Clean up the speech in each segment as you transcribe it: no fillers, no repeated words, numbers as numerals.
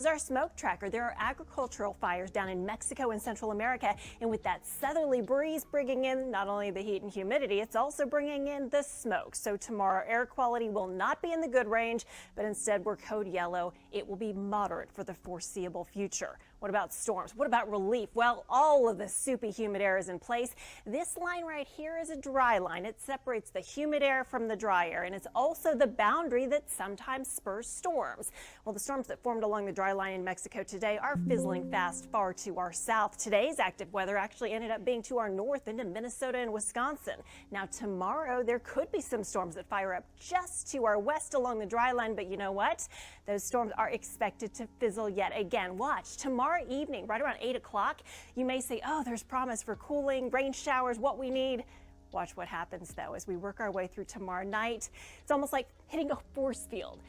Is our smoke tracker. There are agricultural fires down in Mexico and Central America, and with that southerly breeze bringing in not only the heat and humidity, it's also bringing in the smoke. So tomorrow air quality will not be in the good range, but instead we're code yellow. It will be moderate for the foreseeable future. What about storms? What about relief? Well, all of the soupy humid air is in place. This line right here is a dry line. It separates the humid air from the dry air, and it's also the boundary that sometimes spurs storms. Well, the storms that formed along the dry line in Mexico today are fizzling fast far to our south. Today's active weather actually ended up being to our north into Minnesota and Wisconsin. Now tomorrow there could be some storms that fire up just to our west along the dry line, but you know what? Those storms are expected to fizzle yet again. Watch tomorrow evening, right around 8 o'clock, you may say, oh, there's promise for cooling, rain showers, what we need. Watch what happens though as we work our way through tomorrow night. It's almost like hitting a force field.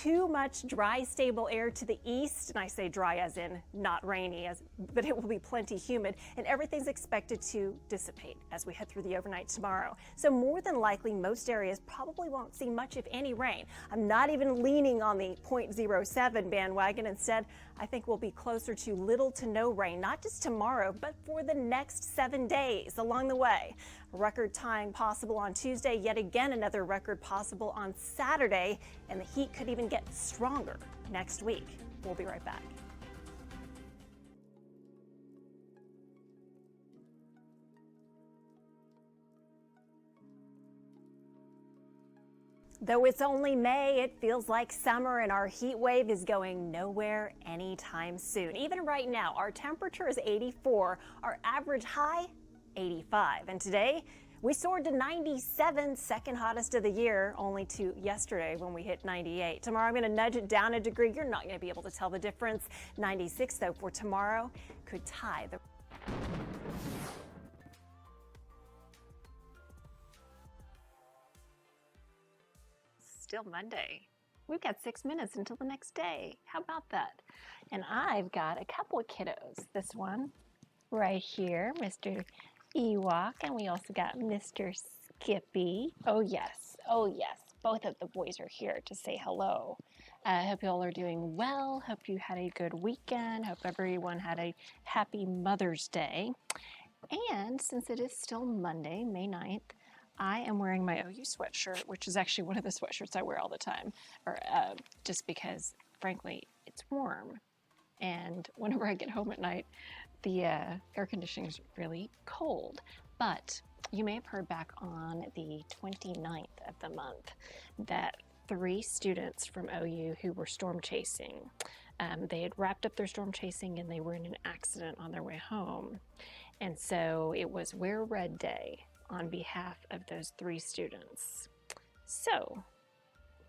Too much dry, stable air to the east, and I say dry as in not rainy, but it will be plenty humid, and everything's expected to dissipate as we head through the overnight tomorrow. So more than likely, most areas probably won't see much, if any, rain. I'm not even leaning on the 0.07 bandwagon. Instead, I think we'll be closer to little to no rain, not just tomorrow, but for the next 7 days along the way. Record tying possible on Tuesday, yet again another record possible on Saturday, and the heat could even get stronger next week. We'll be right back. Though it's only May, it feels like summer, and our heat wave is going nowhere anytime soon. Even right now, our temperature is 84, our average high 85, and today we soared to 97, second hottest of the year, only to yesterday when we hit 98. Tomorrow I'm going to nudge it down a degree. You're not going to be able to tell the difference. 96 though for tomorrow could tie the still Monday. We've got 6 minutes until the next day. How about that? And I've got a couple of kiddos. This one right here, Mr. Ewok, and we also got Mr. Skippy. Oh yes, both of the boys are here to say hello. I hope you all are doing well. Hope you had a good weekend. Hope everyone had a happy Mother's Day. And since it is still Monday, May 9th, I am wearing my OU sweatshirt, which is actually one of the sweatshirts I wear all the time, or just because, frankly, it's warm. And whenever I get home at night, the air conditioning is really cold. But you may have heard back on the 29th of the month that 3 students from OU who were storm chasing, they had wrapped up their storm chasing and they were in an accident on their way home. And so it was Wear Red Day on behalf of those 3 students. So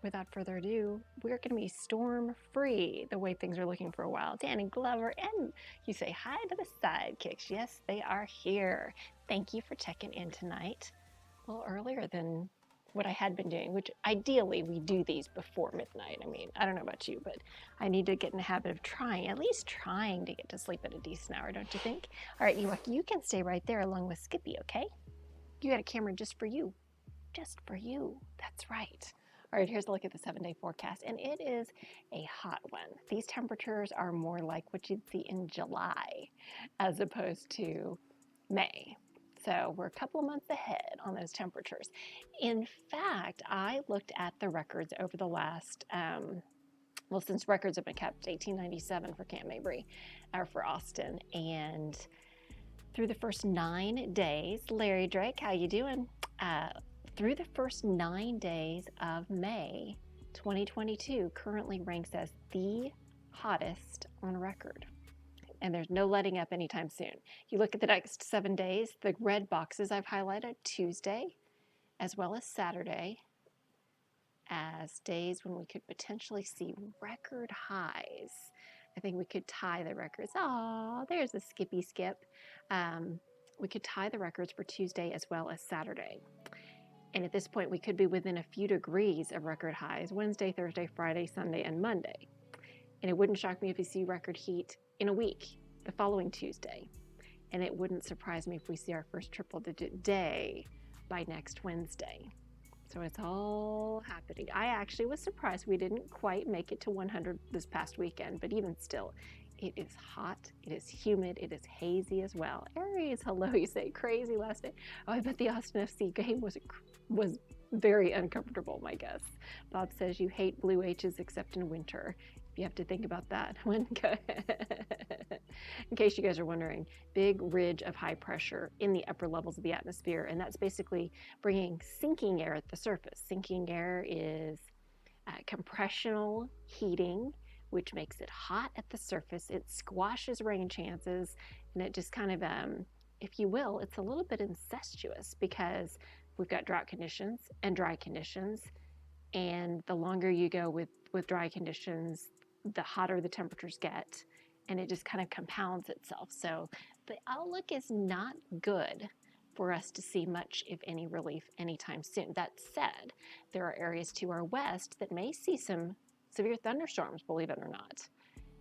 without further ado, we're going to be storm-free the way things are looking for a while. Danny Glover, and you say hi to the sidekicks. Yes, they are here. Thank you for checking in tonight. A little earlier than what I had been doing, which ideally we do these before midnight. I mean, I don't know about you, but I need to get in the habit of at least trying to get to sleep at a decent hour, don't you think? All right, you can stay right there along with Skippy, okay? You got a camera just for you. Just for you. That's right. All right, here's a look at the 7-day forecast, and it is a hot one. These temperatures are more like what you'd see in July as opposed to May. So we're a couple of months ahead on those temperatures. In fact, I looked at the records over the last, well, since records have been kept, 1897 for Camp Mabry, or for Austin, and through the first 9 days, Larry Drake, how you doing? Through the first 9 days of May 2022 currently ranks as the hottest on record. And there's no letting up anytime soon. You look at the next 7 days, the red boxes I've highlighted, Tuesday as well as Saturday, as days when we could potentially see record highs. I think we could tie the records. Oh, there's a Skippy Skip. We could tie the records for Tuesday as well as Saturday. And at this point, we could be within a few degrees of record highs Wednesday, Thursday, Friday, Sunday, and Monday. And it wouldn't shock me if we see record heat in a week, the following Tuesday. And it wouldn't surprise me if we see our first triple-digit day by next Wednesday. So it's all happening. I actually was surprised we didn't quite make it to 100 this past weekend, but even still, it is hot, it is humid, it is hazy as well. Aries, hello, you say crazy last night. Oh, I bet the Austin FC game was very uncomfortable, my guess. Bob says you hate blue H's except in winter. You have to think about that. In case you guys are wondering, big ridge of high pressure in the upper levels of the atmosphere, and that's basically bringing sinking air at the surface. Sinking air is compressional heating, which makes it hot at the surface. It squashes rain chances, and it just kind of, if you will, it's a little bit incestuous because we've got drought conditions and dry conditions, and the longer you go with dry conditions, the hotter the temperatures get, and it just kind of compounds itself. So the outlook is not good for us to see much, if any, relief anytime soon. That said, there are areas to our west that may see some severe thunderstorms, believe it or not,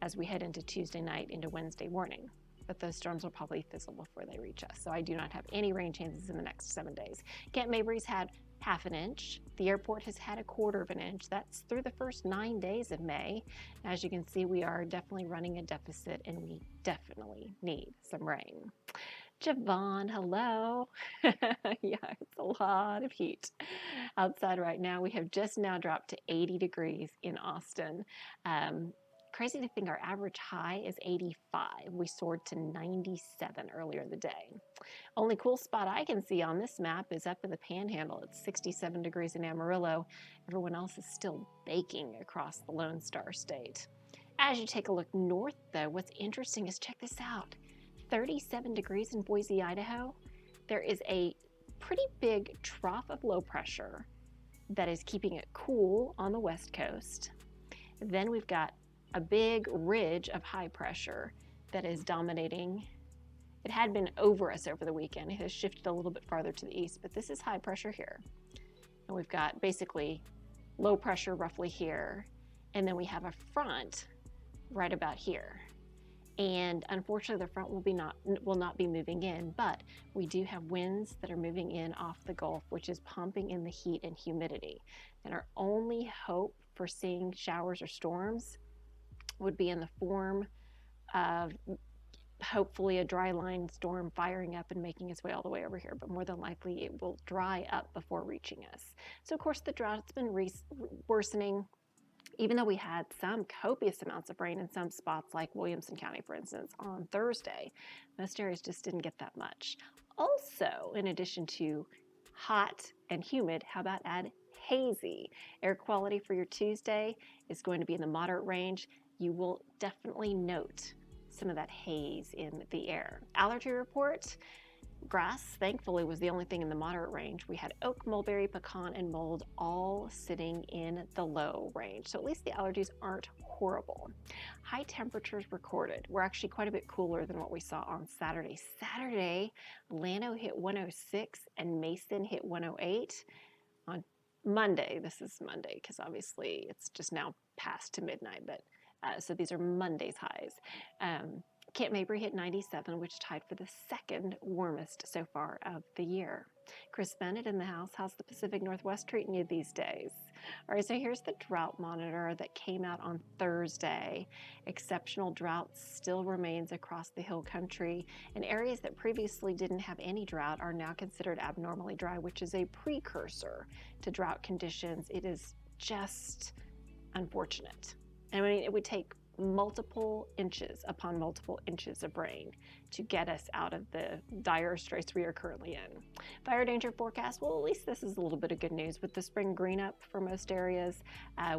as we head into Tuesday night into Wednesday morning. But those storms will probably fizzle before they reach us. So I do not have any rain chances in the next 7 days. Camp Mabry's had half an inch. The airport has had 1/4 of an inch. That's through the first 9 days of May. As you can see, we are definitely running a deficit, and we definitely need some rain. Javon, hello. Yeah, it's a lot of heat outside right now. We have just now dropped to 80 degrees in Austin. Crazy to think our average high is 85. We soared to 97 earlier in the day. Only cool spot I can see on this map is up in the Panhandle. It's 67 degrees in Amarillo. Everyone else is still baking across the Lone Star State. As you take a look north, though, what's interesting is check this out. 37 degrees in Boise, Idaho. There is a pretty big trough of low pressure that is keeping it cool on the west coast. Then we've got a big ridge of high pressure that is dominating. It had been over us over the weekend. It has shifted a little bit farther to the east, but this is high pressure here. And we've got basically low pressure roughly here. And then we have a front right about here. And unfortunately, the front will not be moving in, but we do have winds that are moving in off the Gulf, which is pumping in the heat and humidity. And our only hope for seeing showers or storms would be in the form of hopefully a dry line storm firing up and making its way all the way over here, but more than likely it will dry up before reaching us. So of course the drought's been worsening, even though we had some copious amounts of rain in some spots like Williamson County, for instance, on Thursday. Most areas just didn't get that much. Also, in addition to hot and humid, how about add hazy? Air quality for your Tuesday is going to be in the moderate range. You will definitely note some of that haze in the air. Allergy report, grass, thankfully, was the only thing in the moderate range. We had oak, mulberry, pecan, and mold all sitting in the low range. So at least the allergies aren't horrible. High temperatures recorded. We're actually quite a bit cooler than what we saw on Saturday. Saturday, Llano hit 106 and Mason hit 108. On Monday, this is Monday because obviously it's just now past to midnight, but so these are Monday's highs. Camp Mabry hit 97, which tied for the second warmest so far of the year. Chris Bennett in the house. How's the Pacific Northwest treating you these days? All right, so here's the drought monitor that came out on Thursday. Exceptional drought still remains across the hill country, and areas that previously didn't have any drought are now considered abnormally dry, which is a precursor to drought conditions. It is just unfortunate. I mean, it would take multiple inches upon multiple inches of rain to get us out of the dire straits we are currently in. Fire danger forecast, well, at least this is a little bit of good news. With the spring green up for most areas,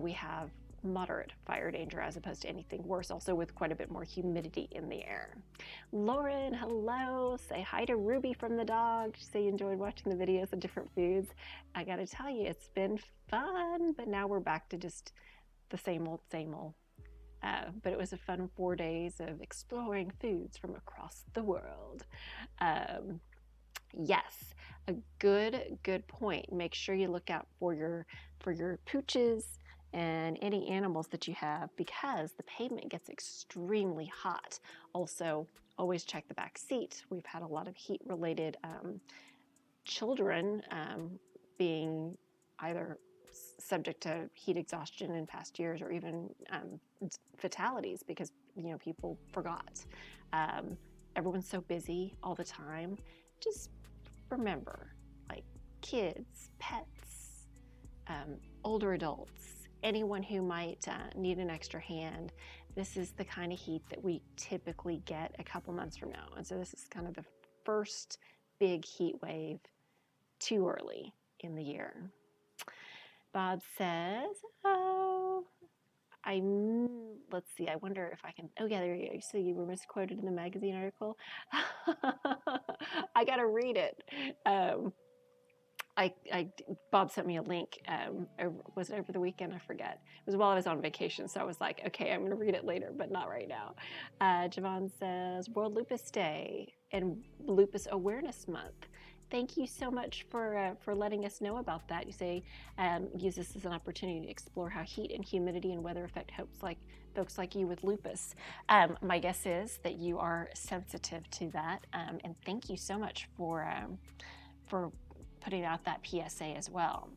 we have moderate fire danger as opposed to anything worse, also with quite a bit more humidity in the air. Lauren, hello. Say hi to Ruby from the dog. She said you enjoyed watching the videos of different foods. I gotta tell you, it's been fun, but now we're back to just the same old, same old. But it was a fun 4 days of exploring foods from across the world. Yes, a good point. Make sure you look out for your pooches and any animals that you have, because the pavement gets extremely hot. Also, always check the back seat. We've had a lot of heat-related children being either subject to heat exhaustion in past years or even fatalities because, people forgot. Everyone's so busy all the time. Just remember, like kids, pets, older adults, anyone who might need an extra hand. This is the kind of heat that we typically get a couple months from now. And so this is kind of the first big heat wave too early in the year. Bob says, let's see, I wonder if I can, oh yeah, there you go. So you were misquoted in the magazine article. I got to read it. Bob sent me a link. Was it over the weekend? I forget. It was while I was on vacation, so I was like, okay, I'm going to read it later, but not right now. Javon says, World Lupus Day and Lupus Awareness Month. Thank you so much for letting us know about that. You say, use this as an opportunity to explore how heat and humidity and weather affect folks like you with lupus. My guess is that you are sensitive to that, and thank you so much for putting out that PSA as well.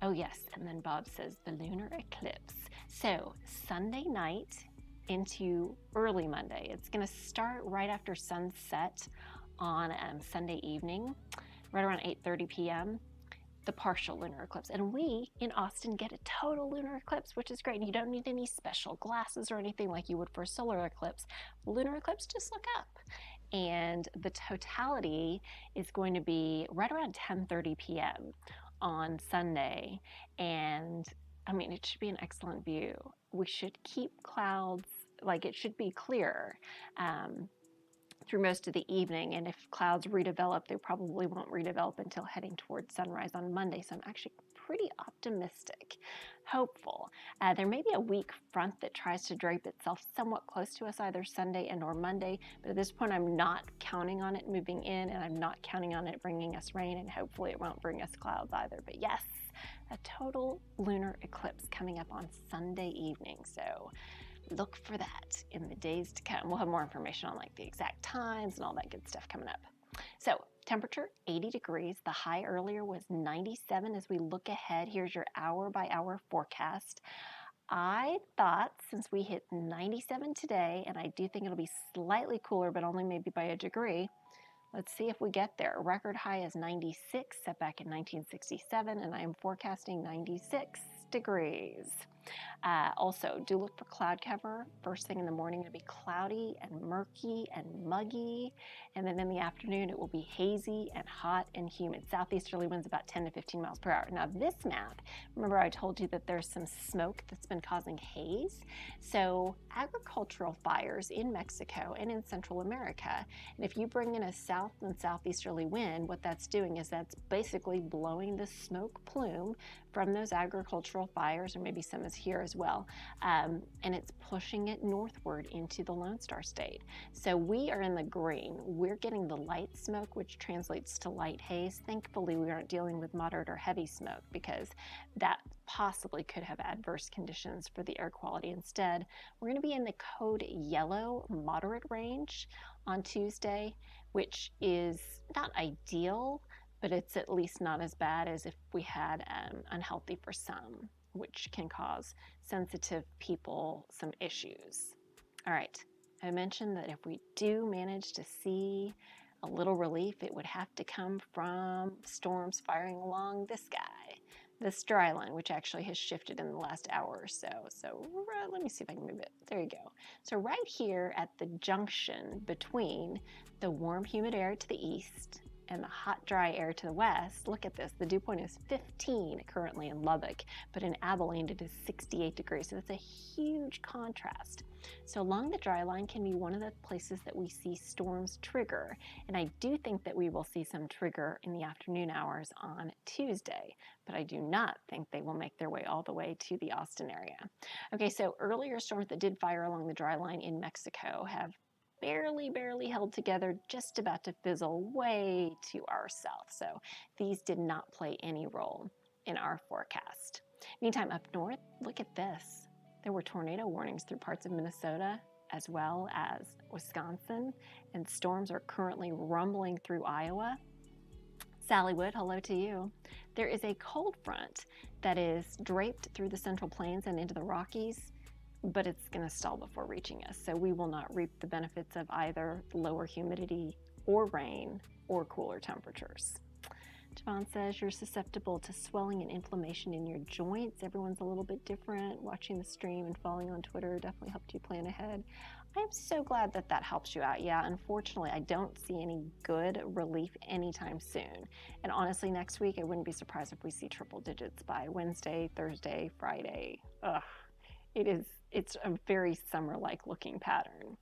Oh yes, and then Bob says the lunar eclipse. So Sunday night into early Monday. It's going to start right after sunset on Sunday evening, right around 8:30 p.m., the partial lunar eclipse. And we in Austin get a total lunar eclipse, which is great. And you don't need any special glasses or anything like you would for a solar eclipse. Lunar eclipse, just look up. And the totality is going to be right around 10:30 p.m. on Sunday. And I mean, it should be an excellent view. We should keep clouds, like it should be clear through most of the evening. And if clouds redevelop, they probably won't redevelop until heading towards sunrise on Monday. So I'm actually pretty optimistic, hopeful. There may be a weak front that tries to drape itself somewhat close to us either Sunday and or Monday, but at this point I'm not counting on it moving in, and I'm not counting on it bringing us rain, and hopefully it won't bring us clouds either. But yes, a total lunar eclipse coming up on Sunday evening. So look for that in the days to come. We'll have more information on like the exact times and all that good stuff coming up. So temperature 80 degrees. The high earlier was 97. As we look ahead, here's your hour by hour forecast. I thought since we hit 97 today, and I do think it'll be slightly cooler, but only maybe by a degree. Let's see if we get there. Record high is 96, set back in 1967, and I am forecasting 96 degrees. Also, do look for cloud cover. First thing in the morning, it'll be cloudy and murky and muggy. And then in the afternoon, it will be hazy and hot and humid. Southeasterly winds about 10 to 15 miles per hour. Now this map, remember I told you that there's some smoke that's been causing haze. So agricultural fires in Mexico and in Central America. And if you bring in a south and southeasterly wind, what that's doing is that's basically blowing the smoke plume from those agricultural fires, or maybe some is here as well, and it's pushing it northward into the Lone Star State. So we are in the green. We're getting the light smoke, which translates to light haze. Thankfully, we aren't dealing with moderate or heavy smoke because that possibly could have adverse conditions for the air quality. Instead, we're going to be in the code yellow moderate range on Tuesday, which is not ideal, but it's at least not as bad as if we had unhealthy for some, which can cause sensitive people some issues. All right, I mentioned that if we do manage to see a little relief, it would have to come from storms firing along this guy, this dry line, which actually has shifted in the last hour or so. So let me see if I can move it. There you go. So right here at the junction between the warm, humid air to the east and the hot, dry air to the west, look at this. The dew point is 15 currently in Lubbock, but in Abilene it is 68 degrees. So that's a huge contrast. So along the dry line can be one of the places that we see storms trigger. And I do think that we will see some trigger in the afternoon hours on Tuesday, but I do not think they will make their way all the way to the Austin area. Okay, so earlier storms that did fire along the dry line in Mexico have barely held together, just about to fizzle way to our south. So these did not play any role in our forecast. Meantime, up north, look at this. There were tornado warnings through parts of Minnesota as well as Wisconsin, and storms are currently rumbling through Iowa. Sally Wood, hello to you. There is a cold front that is draped through the Central Plains and into the Rockies, but it's going to stall before reaching us, so we will not reap the benefits of either lower humidity or rain or cooler temperatures. Javon says you're susceptible to swelling and inflammation in your joints. Everyone's a little bit different. Watching the stream and following on Twitter definitely helped you plan ahead. I am so glad that that helps you out. Yeah, unfortunately, I don't see any good relief anytime soon. And honestly, next week, I wouldn't be surprised if we see triple digits by Wednesday, Thursday, Friday. Ugh, it's a very summer-like looking pattern.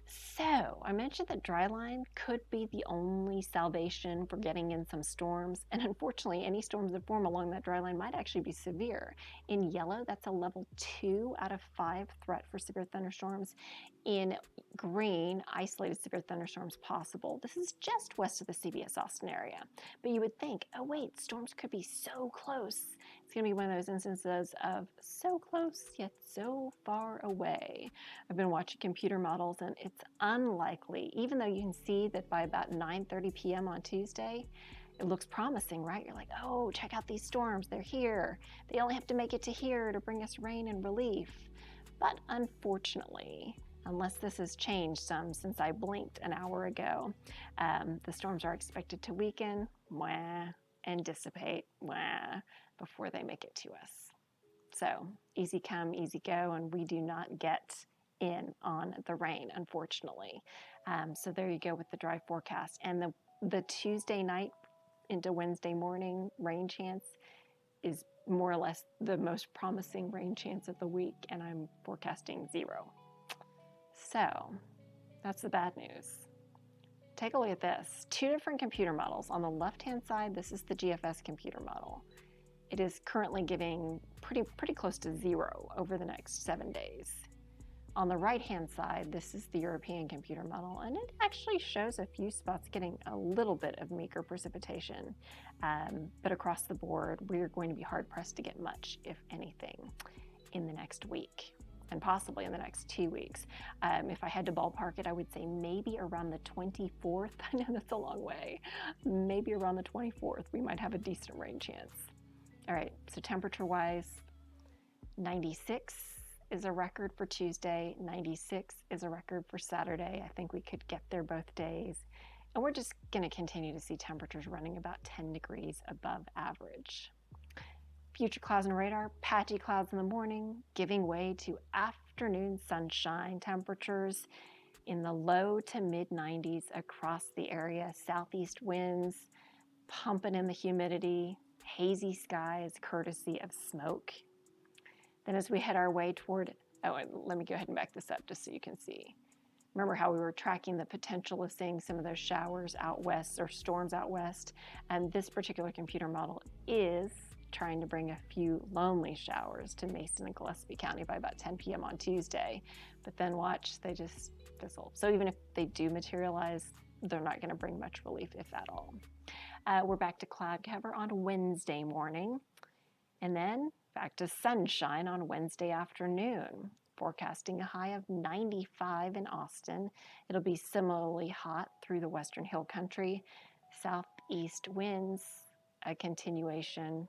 So, I mentioned that dry line could be the only salvation for getting in some storms, and unfortunately, any storms that form along that dry line might actually be severe. In yellow, that's a level 2 out of 5 threat for severe thunderstorms. In green, isolated severe thunderstorms possible. This is just west of the CBS Austin area. But you would think, oh wait, storms could be so close. It's going to be one of those instances of so close yet so far away. I've been watching computer models, and it's unlikely, even though you can see that by about 9:30 p.m. on Tuesday, it looks promising, right? You're like, oh, check out these storms. They're here. They only have to make it to here to bring us rain and relief. But unfortunately, unless this has changed some since I blinked an hour ago, the storms are expected to weaken and dissipate before they make it to us. So easy come, easy go, and we do not get in on the rain, unfortunately. So there you go with the dry forecast. And the Tuesday night into Wednesday morning rain chance is more or less the most promising rain chance of the week, and I'm forecasting 0. So that's the bad news. Take a look at this. 2 different computer models. On the left-hand side, this is the GFS computer model. It is currently giving pretty close to 0 over the next 7 days. On the right-hand side, this is the European computer model, and it actually shows a few spots getting a little bit of meager precipitation. But across the board, we're going to be hard-pressed to get much, if anything, in the next week, and possibly in the next 2 weeks. If I had to ballpark it, I would say maybe around the 24th. I know that's a long way. Maybe around the 24th, we might have a decent rain chance. All right, so temperature-wise, 96 is a record for Tuesday. 96 is a record for Saturday. I think we could get there both days. And we're just going to continue to see temperatures running about 10 degrees above average. Future clouds and radar, patchy clouds in the morning, giving way to afternoon sunshine. Temperatures in the low to mid 90s across the area. Southeast winds pumping in the humidity. Hazy skies courtesy of smoke. Then as we head our way toward, and let me go ahead and back this up just so you can see. Remember how we were tracking the potential of seeing some of those showers out west or storms out west? And this particular computer model is trying to bring a few lonely showers to Mason and Gillespie County by about 10 p.m. on Tuesday. But then watch, they just fizzle. So even if they do materialize, they're not going to bring much relief, if at all. We're back to cloud cover on Wednesday morning, and then back to sunshine on Wednesday afternoon. Forecasting a high of 95 in Austin. It'll be similarly hot through the Western Hill Country. Southeast winds, a continuation,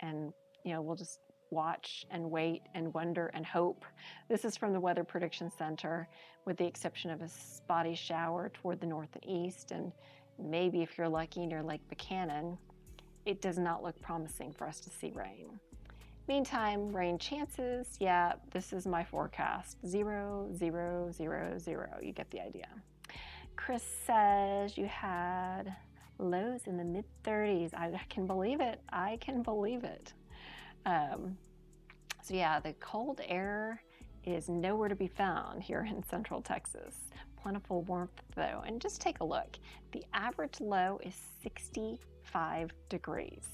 and we'll just watch and wait and wonder and hope. This is from the Weather Prediction Center, with the exception of a spotty shower toward the north and east, and maybe if you're lucky near Lake Buchanan, it does not look promising for us to see rain. Meantime, rain chances, yeah, this is my forecast. 0, 0, 0, 0. You get the idea. Chris says you had lows in the mid-30s. I can believe it. I can believe it. So yeah, the cold air is nowhere to be found here in central Texas. Plentiful warmth though, and just take a look. The average low is 65 degrees.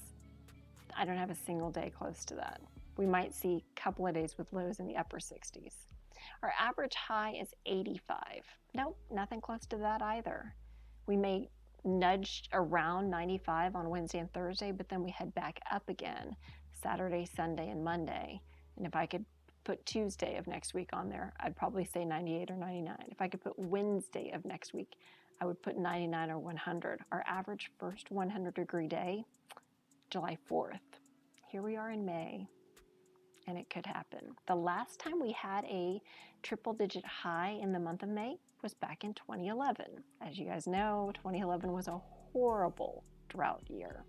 I don't have a single day close to that. We might see a couple of days with lows in the upper 60s. Our average high is 85. Nope, nothing close to that either. We may nudge around 95 on Wednesday and Thursday, but then we head back up again Saturday, Sunday, and Monday. And if I could put Tuesday of next week on there, I'd probably say 98 or 99. If I could put Wednesday of next week, I would put 99 or 100. Our average first 100-degree day, July 4th. Here we are in May, and it could happen. The last time we had a triple-digit high in the month of May was back in 2011. As you guys know, 2011 was a horrible drought year.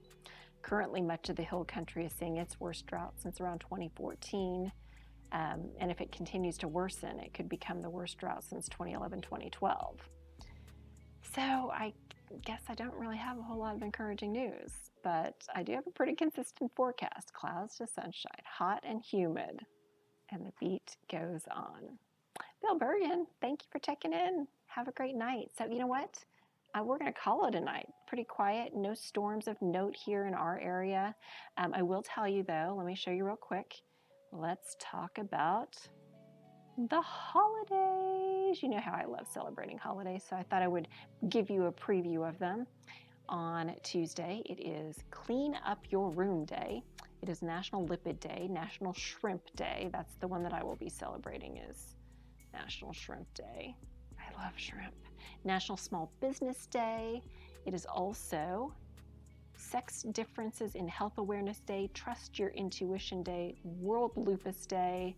Currently, much of the hill country is seeing its worst drought since around 2014. And if it continues to worsen, it could become the worst drought since 2011, 2012. So I guess I don't really have a whole lot of encouraging news, but I do have a pretty consistent forecast. Clouds to sunshine, hot and humid, and the beat goes on. Bill Bergen, thank you for checking in. Have a great night. So you know what? We're going to call it a night. Pretty quiet, no storms of note here in our area. I will tell you though, let me show you real quick. Let's talk about the holidays. You know how I love celebrating holidays, so I thought I would give you a preview of them. On Tuesday, it is Clean Up Your Room Day. It is National Lipid Day, National Shrimp Day. That's the one that I will be celebrating, is National Shrimp Day. I love shrimp. National Small Business Day. It is also Sex Differences in Health Awareness Day, Trust Your Intuition Day, World Lupus Day,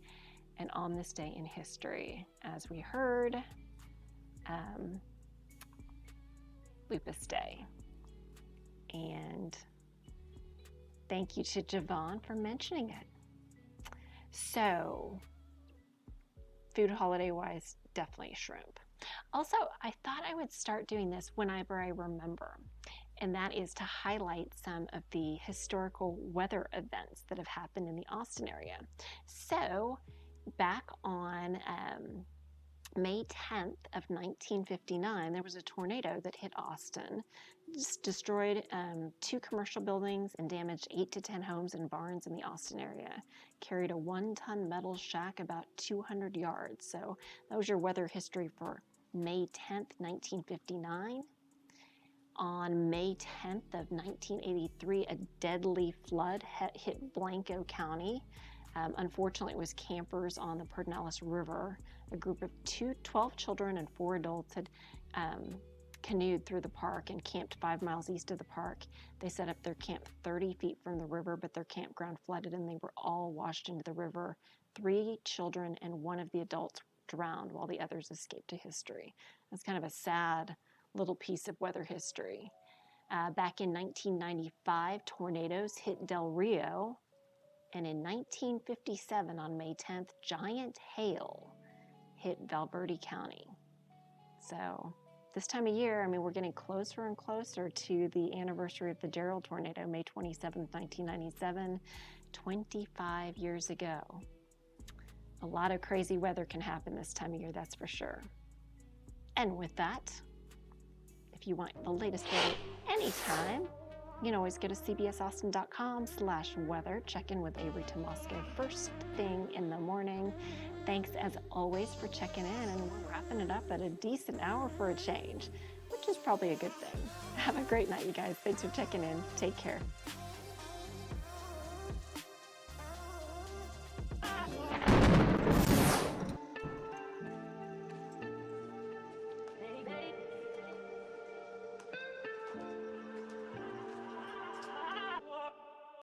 and on this day in history, as we heard, Lupus Day. And thank you to Javon for mentioning it. So, food holiday-wise, definitely shrimp. Also, I thought I would start doing this whenever I remember, and that is to highlight some of the historical weather events that have happened in the Austin area. So, back on May 10th of 1959, there was a tornado that hit Austin, destroyed 2 commercial buildings and damaged 8 to 10 homes and barns in the Austin area. Carried a 1-ton metal shack about 200 yards. So that was your weather history for May 10th, 1959. On May 10th of 1983, a deadly flood hit Blanco County. Unfortunately, it was campers on the Pedernales River. A group of 12 children and 4 adults had canoed through the park and camped 5 miles east of the park. They set up their camp 30 feet from the river, but their campground flooded and they were all washed into the river. 3 children and 1 of the adults drowned while the others escaped to history. That's kind of a sad little piece of weather history. Back in 1995, tornadoes hit Del Rio. And in 1957, on May 10th, giant hail hit Valverde County. So this time of year, I mean, we're getting closer and closer to the anniversary of the Gerald tornado, May 27th, 1997, 25 years ago. A lot of crazy weather can happen this time of year, that's for sure. And with that, if you want the latest weather anytime, you can always go to cbsaustin.com/weather. Check in with Avery Tomasco first thing in the morning. Thanks as always for checking in, and we're wrapping it up at a decent hour for a change, which is probably a good thing. Have a great night, you guys. Thanks for checking in. Take care.